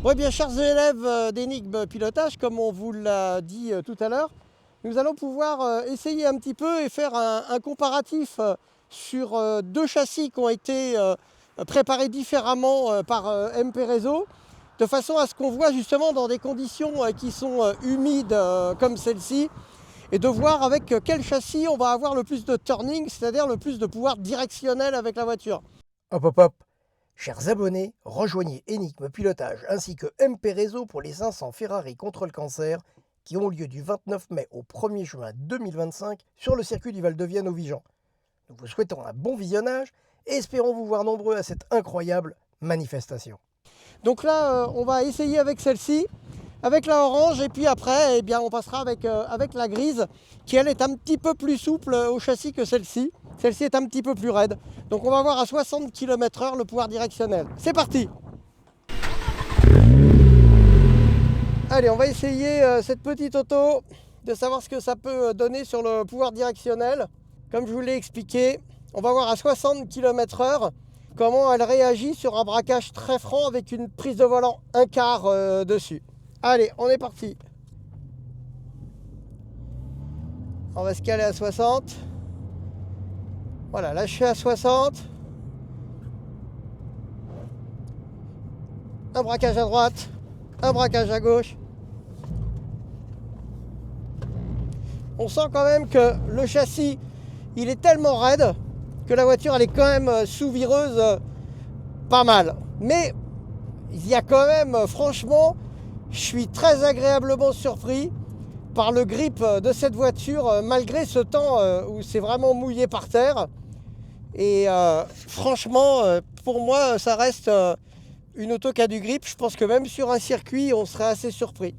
Bon, eh bien, chers élèves d'Énigme Pilotage, comme on vous l'a dit tout à l'heure, nous allons pouvoir essayer un petit peu et faire un comparatif sur deux châssis qui ont été préparés différemment par MP Réseau, de façon à ce qu'on voit justement dans des conditions qui sont humides comme celle-ci, et de voir avec quel châssis on va avoir le plus de turning, c'est-à-dire le plus de pouvoir directionnel avec la voiture. Hop hop hop. Chers abonnés, rejoignez Énigme Pilotage ainsi que MP Réseau pour les 500 Ferrari contre le cancer qui ont lieu du 29 mai au 1er juin 2025 sur le circuit du Val de Vienne au Vigan. Nous vous souhaitons un bon visionnage et espérons vous voir nombreux à cette incroyable manifestation. Donc là, on va essayer avec celle-ci, avec la orange, et puis après, eh bien, on passera avec la grise, qui elle est un petit peu plus souple au châssis que celle-ci. Celle-ci est un petit peu plus raide. Donc on va voir à 60 km/h le pouvoir directionnel. C'est parti! Allez, on va essayer cette petite auto, de savoir ce que ça peut donner sur le pouvoir directionnel. Comme je vous l'ai expliqué, on va voir à 60 km/h comment elle réagit sur un braquage très franc avec une prise de volant 1/4 dessus. Allez, on est parti. On va se caler à 60. Voilà, là je suis à 60. Un braquage à droite, un braquage à gauche. On sent quand même que le châssis, il est tellement raide que la voiture, elle est quand même sous vireuse pas mal. Mais il y a quand même, franchement, je suis très agréablement surpris par le grip de cette voiture, malgré ce temps où c'est vraiment mouillé par terre. Et franchement, pour moi, ça reste une auto qui a du grip. Je pense que même sur un circuit, on serait assez surpris.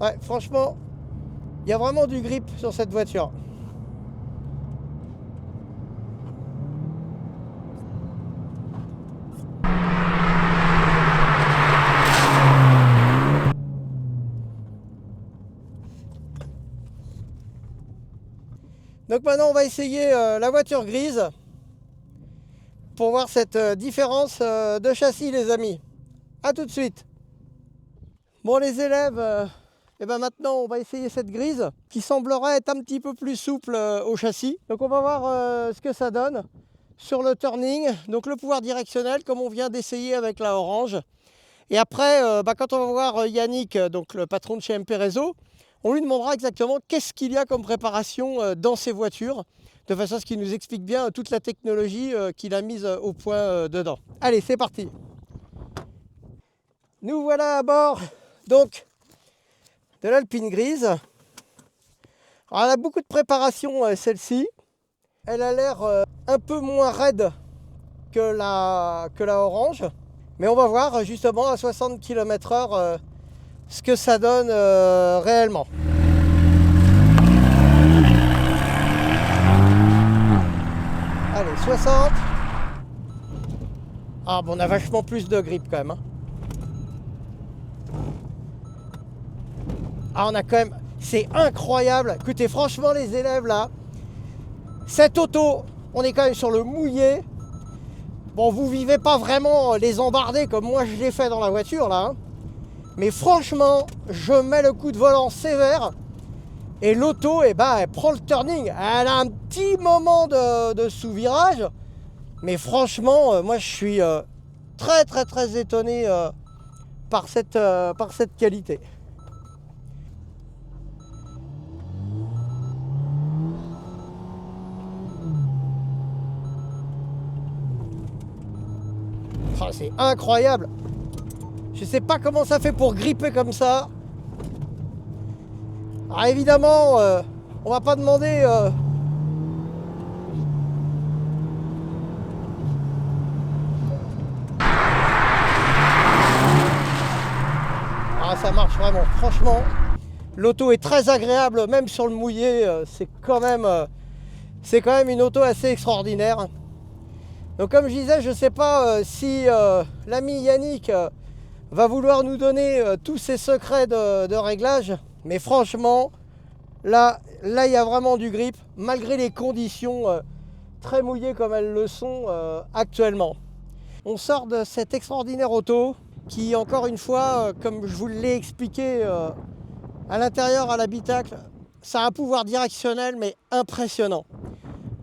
Ouais, franchement, il y a vraiment du grip sur cette voiture. Donc maintenant, on va essayer la voiture grise pour voir cette différence de châssis, les amis. A tout de suite. Bon, les élèves, et ben maintenant, on va essayer cette grise qui semblerait être un petit peu plus souple au châssis. Donc on va voir ce que ça donne sur le turning. Donc le pouvoir directionnel, comme on vient d'essayer avec la orange. Et après, quand on va voir Yannick, donc le patron de chez MP Réseau, on lui demandera exactement qu'est-ce qu'il y a comme préparation dans ces voitures, de façon à ce qu'il nous explique bien toute la technologie qu'il a mise au point dedans. Allez, c'est parti. Nous voilà à bord donc de l'Alpine grise. Alors, elle a beaucoup de préparation, celle-ci. Elle a l'air un peu moins raide que la orange. Mais on va voir justement à 60 km/h ce que ça donne réellement. Allez, 60. Ah bon, on a vachement plus de grip quand même. Hein. Ah, on a quand même... C'est incroyable. Écoutez, franchement, les élèves là, cette auto, on est quand même sur le mouillé. Bon, vous vivez pas vraiment les embardés comme moi je l'ai fait dans la voiture là. Hein. Mais franchement, je mets le coup de volant sévère et l'auto, eh ben, elle prend le turning. Elle a un petit moment de sous-virage. Mais franchement, moi je suis très étonné par cette qualité. Oh, c'est incroyable. Je sais pas comment ça fait pour gripper comme ça. Alors évidemment, on va pas demander Ah, ça marche vraiment. Franchement, l'auto est très agréable, même sur le mouillé. C'est quand même une auto assez extraordinaire. Donc comme je disais, je ne sais pas si l'ami Yannick va vouloir nous donner tous ses secrets de réglage. Mais franchement, là, il y a vraiment du grip, malgré les conditions très mouillées comme elles le sont actuellement. On sort de cette extraordinaire auto qui, encore une fois, comme je vous l'ai expliqué, à l'intérieur, à l'habitacle, ça a un pouvoir directionnel, mais impressionnant.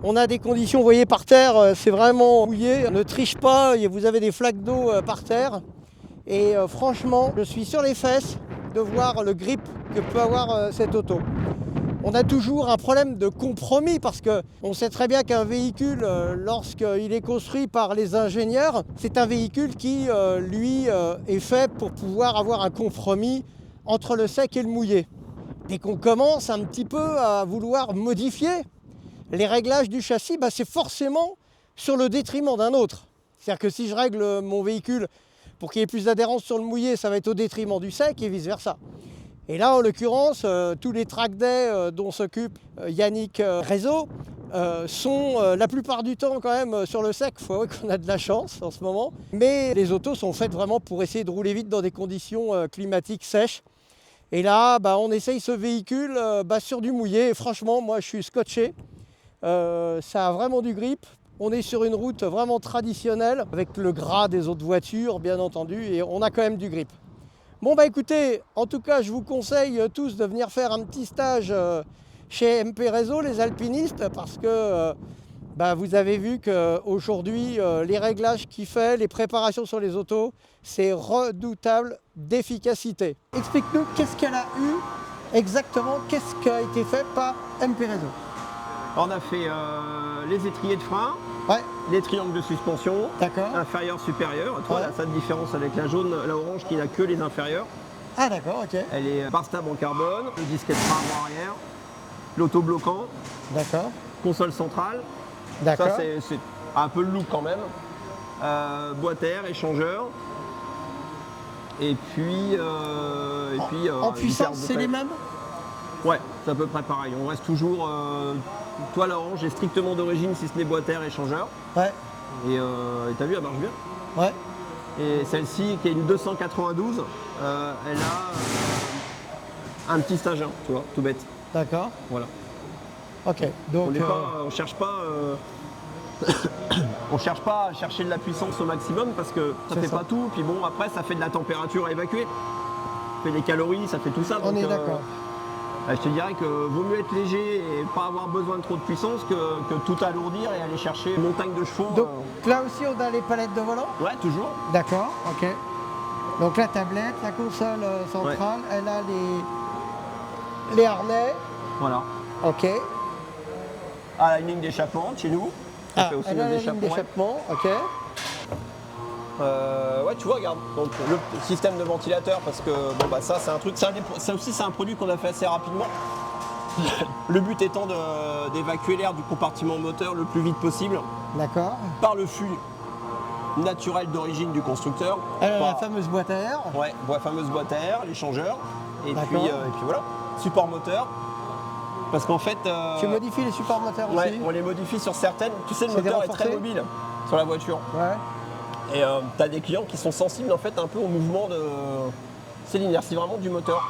On a des conditions, vous voyez par terre, c'est vraiment mouillé. Ne triche pas, vous avez des flaques d'eau par terre. Et franchement, je suis sur les fesses de voir le grip que peut avoir cette auto. On a toujours un problème de compromis parce qu'on sait très bien qu'un véhicule, lorsqu'il est construit par les ingénieurs, c'est un véhicule qui, lui, est fait pour pouvoir avoir un compromis entre le sec et le mouillé. Dès qu'on commence un petit peu à vouloir modifier les réglages du châssis, c'est forcément sur le détriment d'un autre. C'est-à-dire que si je règle mon véhicule pour qu'il y ait plus d'adhérence sur le mouillé, ça va être au détriment du sec et vice-versa. Et là, en l'occurrence, tous les track days dont s'occupe Yannick Réseau sont la plupart du temps quand même sur le sec. Il faut avouer qu'on a de la chance en ce moment. Mais les autos sont faites vraiment pour essayer de rouler vite dans des conditions climatiques sèches. Et là, on essaye ce véhicule sur du mouillé. Et franchement, moi, je suis scotché. Ça a vraiment du grip. On est sur une route vraiment traditionnelle, avec le gras des autres voitures, bien entendu, et on a quand même du grip. Bon écoutez, en tout cas, je vous conseille tous de venir faire un petit stage chez MP Réseau, les alpinistes, parce que vous avez vu qu'aujourd'hui, les réglages qu'il fait, les préparations sur les autos, c'est redoutable d'efficacité. Explique-nous qu'est-ce qu'elle a eu exactement, qu'est-ce qui a été fait par MP Réseau. On a fait les étriers de frein, les triangles de suspension, inférieur, supérieur. Tu vois, là, ça a de différence avec la jaune, la orange qui n'a que les inférieurs. Ah d'accord, ok. Elle est bar stable en carbone, le disquet de frein avant-arrière, l'autobloquant, console centrale. Ça c'est un peu le look quand même. Boîte air, échangeur. Et puis... en puissance, c'est les mêmes? Ouais, c'est à peu près pareil. On reste toujours... toi, l'orange est strictement d'origine, si ce n'est boîte air, échangeur. Ouais. Et t'as vu, elle marche bien. Ouais. Et celle-ci, qui est une 292, elle a un petit stage 1, tu vois, tout bête. D'accord. Voilà. Ok. Donc, on cherche pas... on cherche pas à chercher de la puissance au maximum parce que ça fait pas tout. Puis bon, après, ça fait de la température à évacuer. Ça fait des calories, ça fait tout ça. On est d'accord. Je te dirais que vaut mieux être léger et pas avoir besoin de trop de puissance que tout alourdir et aller chercher une montagne de chevaux. Donc là aussi on a les palettes de volant? Ouais, toujours. D'accord, ok. Donc la tablette, la console centrale, elle a les harnais. Voilà. Ok. Ah, une ligne d'échappement chez nous. On fait aussi elle a la ligne d'échappement, ok. Ouais, tu vois, regarde, donc le système de ventilateur, parce que ça c'est un truc, ça aussi c'est un produit qu'on a fait assez rapidement. Le but étant d'évacuer l'air du compartiment moteur le plus vite possible. D'accord. Par le flux naturel d'origine du constructeur. La fameuse boîte à air. Ouais, fameuse boîte à air, l'échangeur. Et puis voilà, support moteur. Parce qu'en fait... Tu modifies les supports moteurs aussi? Ouais, on les modifie sur certaines. Tu sais, le moteur est très mobile sur la voiture. Ouais. Et tu as des clients qui sont sensibles en fait un peu au mouvement de... C'est l'inertie vraiment du moteur.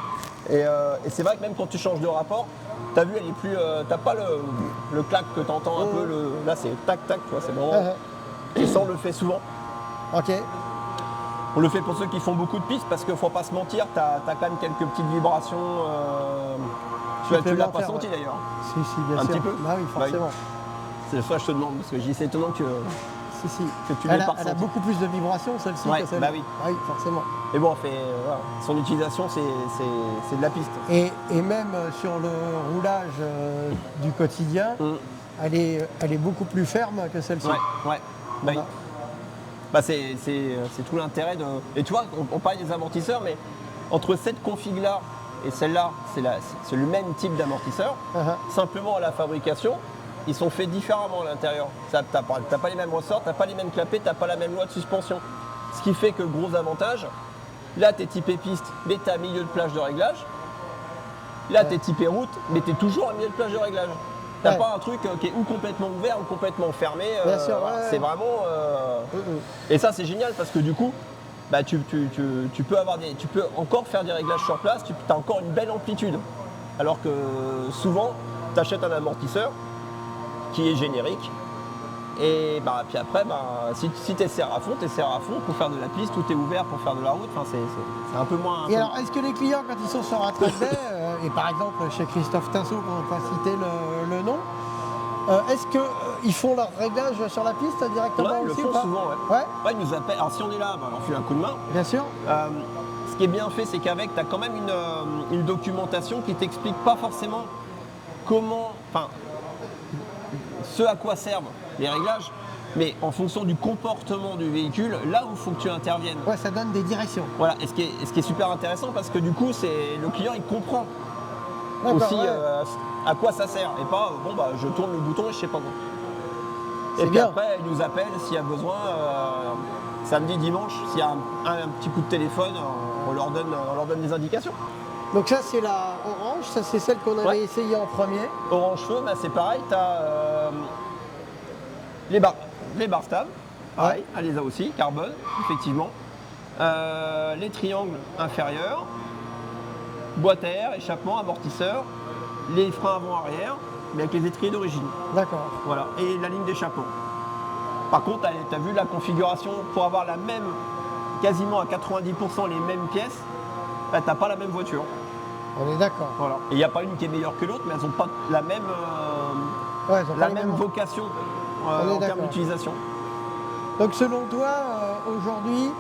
Et c'est vrai que même quand tu changes de rapport, tu as vu, elle est plus... t'as pas le clac que tu entends un peu. Là, c'est tac-tac, tu vois, c'est vraiment... Et ça, on le fait souvent. Ok. On le fait pour ceux qui font beaucoup de pistes parce qu'il ne faut pas se mentir, tu as quand même quelques petites vibrations. Tu l'as pas senti d'ailleurs? Si, bien sûr. Un petit peu? Bah oui, forcément. C'est ça que je te demande, parce que c'est étonnant que... Que tu elle a beaucoup plus de vibrations celle-ci que celle-là. Bah oui. Oui, forcément. Mais bon, son utilisation, c'est de la piste. Et même sur le roulage du quotidien, elle est beaucoup plus ferme que celle-ci. Ouais. C'est tout l'intérêt de... Et tu vois, on parle des amortisseurs, mais entre cette config-là et celle-là, c'est le même type d'amortisseur. Simplement à la fabrication, ils sont faits différemment à l'intérieur. T'as pas les mêmes ressorts, t'as pas les mêmes clapets, t'as pas la même loi de suspension. Ce qui fait que gros avantage, là t'es typé piste, mais t'es à milieu de plage de réglage. Là t'es typé route, mais t'es toujours à milieu de plage de réglage. T'as pas un truc qui est ou complètement ouvert ou complètement fermé. Bien sûr, c'est vraiment... Et ça c'est génial parce que du coup, bah, tu peux encore faire des réglages sur place, tu as encore une belle amplitude. Alors que souvent, tu achètes un amortisseur qui est générique. Et bah, puis après, bah, si tu serres à fond, pour faire de la piste, tout est ouvert pour faire de la route. Enfin, c'est un peu moins. Et alors, est-ce que les clients, quand ils sont sur un track day, et par exemple chez Christophe Tinceau, pour ne pas citer le nom, est-ce qu'ils font leur réglage sur la piste directement Ouais, ils le aussi font ou pas? souvent, ouais. Ouais, ils nous appellent. Alors si on est là, bah, on leur file un coup de main. Bien sûr. Ce qui est bien fait, c'est qu'avec, tu as quand même une documentation qui t'explique pas forcément comment, enfin, ce à quoi servent les réglages, mais en fonction du comportement du véhicule, là où il faut que tu interviennes. Ouais, ça donne des directions. Voilà, et ce qui est super intéressant parce que du coup, le client il comprend aussi ouais. à quoi ça sert et pas bon bah je tourne le bouton et je sais pas quoi. C'est Et puis bien. après, il nous appelle s'il y a besoin, samedi, dimanche, s'il y a un petit coup de téléphone, on leur donne des indications. Donc ça, c'est la orange, ça c'est celle qu'on avait Ouais. essayé en premier. Orange feu, bah, c'est pareil, tu as les barres stables, pareil, elle les a aussi, carbone, effectivement. Les triangles inférieurs, boîte à air, échappement, amortisseur, les freins avant-arrière, mais avec les étriers d'origine. D'accord. Voilà, et la ligne d'échappement. Par contre, tu as vu la configuration pour avoir la même, quasiment à 90% les mêmes pièces, bah, tu n'as pas la même voiture. On est d'accord. Voilà. Et il n'y a pas une qui est meilleure que l'autre, mais elles n'ont pas la même, Ouais, ils ont pas les même mêmes- vocation On est en termes d'accord. d'utilisation. Donc selon toi, aujourd'hui,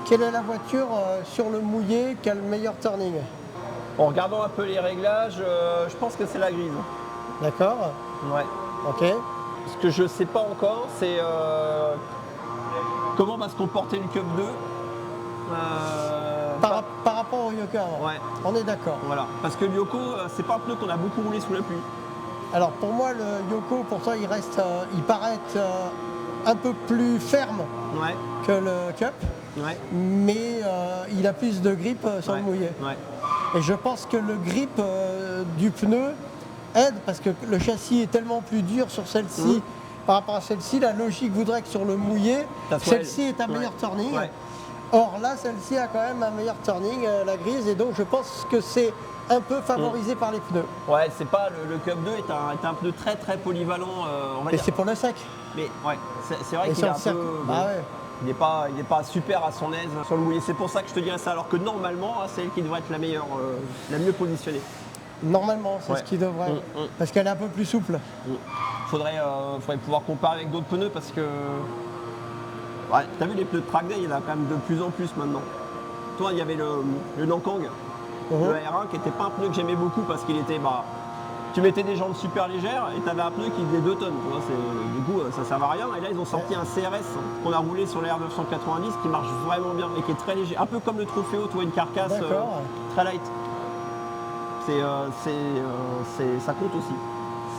quelle est la voiture sur le mouillé qui a le meilleur turning? En regardant un peu les réglages, je pense que c'est la grise. D'accord. Ouais. Ok. Ce que je ne sais pas encore, c'est comment va se comporter le Cup 2. Par rapport au Yoka, Ouais, on est d'accord. voilà. Parce que le Yoko, c'est pas un pneu qu'on a beaucoup roulé sous la pluie. Alors pour moi, le Yoko, pour toi, il paraît être un peu plus ferme Ouais, que le Cup, ouais. mais il a plus de grip sur le Ouais, mouillé. ouais. Et je pense que le grip du pneu aide parce que le châssis est tellement plus dur sur celle-ci par rapport à celle-ci. La logique voudrait que sur le mouillé, Ça soit celle-ci est un ouais. meilleur turning. Ouais. Or là, celle-ci a quand même un meilleur turning, la grise, et donc je pense que c'est un peu favorisé par les pneus. Ouais, c'est pas le Cup 2 est un pneu très très polyvalent, on va Et dire. c'est pour le sec. Mais ouais, c'est vrai Et qu'il est sur un le cercle. peu. Bah ouais. Il n'est pas super à son aise sur le mouillé. C'est pour ça que je te dirais ça. Alors que normalement, c'est elle qui devrait être la meilleure, la mieux positionnée. Normalement, c'est Ouais. ce qui devrait. Parce qu'elle est un peu plus souple. Faudrait pouvoir comparer avec d'autres pneus parce que. Ouais, t'as vu les pneus de track day, il y en a quand même de plus en plus maintenant. Toi, il y avait le Nankang, le R1 qui n'était pas un pneu que j'aimais beaucoup parce qu'il était. Tu mettais des jambes super légères et tu avais un pneu qui faisait 2 tonnes. Tu vois, du coup, ça ne servait à rien. Et là, ils ont sorti un CRS qu'on a roulé sur les R990 qui marche vraiment bien et qui est très léger. Un peu comme le Trofeo, tu vois, une carcasse très light. Ça compte aussi.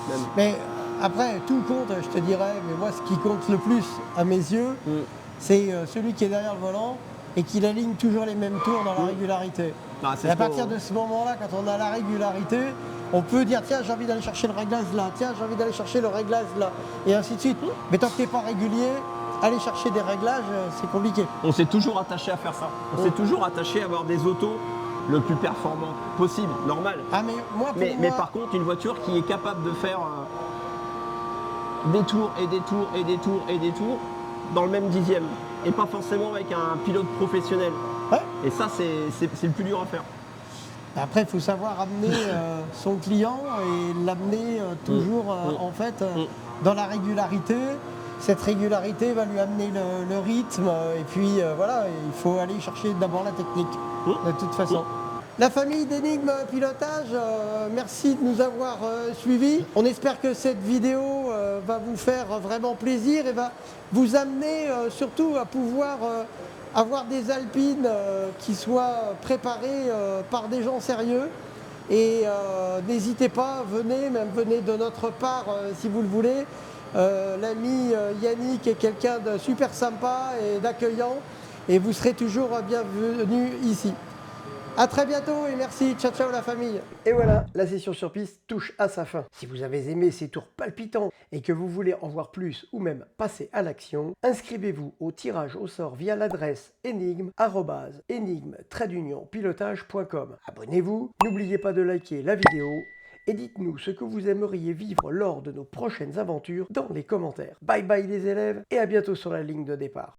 Même. Mais après, tout compte, je te dirais, mais moi, ce qui compte le plus à mes yeux, c'est celui qui est derrière le volant et qui aligne toujours les mêmes tours dans la régularité. Non, Et à partir de ce moment-là, quand on a la régularité, on peut dire tiens, j'ai envie d'aller chercher le réglage là, tiens, j'ai envie d'aller chercher le réglage là, et ainsi de suite. Mais tant que tu n'es pas régulier, aller chercher des réglages, c'est compliqué. On s'est toujours attaché à faire ça. On s'est toujours attaché à avoir des autos le plus performantes possible, normal. Ah mais moi, pour Mais moi, par contre, une voiture qui est capable de faire des tours et des tours et des tours et des tours dans le même dixième. Et pas forcément avec un pilote professionnel. Ouais. Et ça, c'est le plus dur à faire. après, il faut savoir amener son client et l'amener toujours en fait dans la régularité. Cette régularité va lui amener le rythme et puis voilà, il faut aller chercher d'abord la technique de toute façon. La famille d'Enigme Pilotage, merci de nous avoir suivis. On espère que cette vidéo va vous faire vraiment plaisir et va vous amener surtout à pouvoir avoir des alpines qui soient préparées par des gens sérieux. Et n'hésitez pas, venez de notre part si vous le voulez. L'ami Yannick est quelqu'un de super sympa et d'accueillant et vous serez toujours bienvenus ici. À très bientôt et merci. Ciao ciao la famille. Et voilà, la session sur piste touche à sa fin. Si vous avez aimé ces tours palpitants et que vous voulez en voir plus ou même passer à l'action, inscrivez-vous au tirage au sort via l'adresse énigme@énigme-pilotage.com. Abonnez-vous, n'oubliez pas de liker la vidéo et dites-nous ce que vous aimeriez vivre lors de nos prochaines aventures dans les commentaires. Bye bye les élèves et à bientôt sur la ligne de départ.